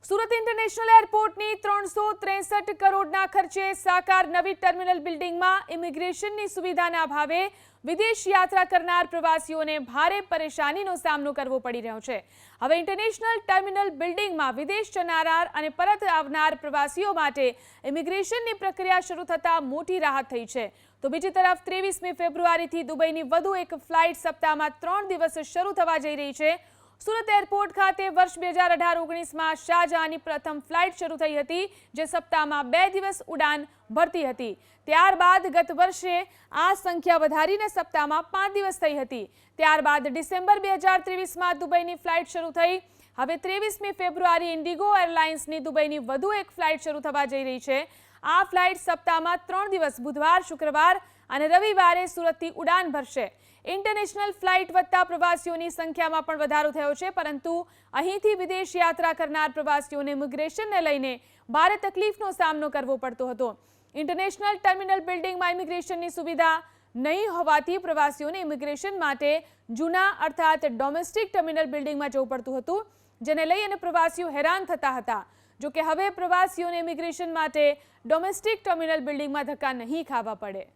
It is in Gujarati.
સુરત ઇન્ટરનેશનલ એરપોર્ટની 363 કરોડના ખર્ચે સાકાર નવી ટર્મિનલ બિલ્ડિંગમાં ઇમિગ્રેશનની સુવિધાના અભાવે વિદેશ યાત્રા કરનાર પ્રવાસીઓને ભારે પરેશાનીનો સામનો કરવો પડી રહ્યો છે। હવે ઇન્ટરનેશનલ ટર્મિનલ બિલ્ડિંગમાં વિદેશ જનાર અને પરત આવનાર પ્રવાસીઓ માટે ઇમિગ્રેશનની પ્રક્રિયા શરૂ થતાં મોટી રાહત થઈ છે। તો બીજી તરફ 23મી ફેબ્રુઆરીથી દુબઈની વધુ એક ફ્લાઇટ સપ્તાહમાં 3 દિવસ શરૂ થવા જઈ રહી છે। સુરત એરપોર્ટ ખાતે વર્ષ 2018-19માં શાહજહાંની પ્રથમ ફ્લાઇટ શરૂ થઈ હતી, જે સપ્તાહમાં 2 દિવસ ઉડાન ભરતી હતી। ત્યારબાદ ગત વર્ષે આ સંખ્યા વધારીને સપ્તાહમાં 5 દિવસ થઈ હતી। ત્યારબાદ ડિસેમ્બર 2023માં દુબઈની ફ્લાઇટ શરૂ થઈ। હવે 23મી ફેબ્રુઆરી ઇન્ડિગો એરલાઇન્સની દુબઈની વધુ એક ફ્લાઇટ શરૂ થવા જઈ રહી છે। આ ફ્લાઇટ સપ્તાહમાં 3 દિવસ બુધવાર, શુક્રવાર અને રવિવારે સુરતથી ઉડાન ભરશે। ઇન્ટરનેશનલ ફ્લાઇટ વધતા પ્રવાસીઓની સંખ્યામાં પણ વધારો થયો છે, પરંતુ અહીંથી વિદેશ યાત્રા કરનાર પ્રવાસીઓને ઇમિગ્રેશનને લઈને ભારે તકલીફનો સામનો કરવો પડતો હતો। ઇન્ટરનેશનલ ટર્મિનલ બિલ્ડિંગમાં ઇમિગ્રેશનની સુવિધા નહીં હોવાથી પ્રવાસીઓને ઇમિગ્રેશન માટે જૂના અર્થાત ડોમેસ્ટિક ટર્મિનલ બિલ્ડિંગમાં જવું પડતું હતું, જેને લઈ અને પ્રવાસીઓ હેરાન થતા હતા। જોકે હવે પ્રવાસીઓને ઇમિગ્રેશન માટે ડોમેસ્ટિક ટર્મિનલ બિલ્ડિંગમાં ધક્કા નહીં ખાવા પડે।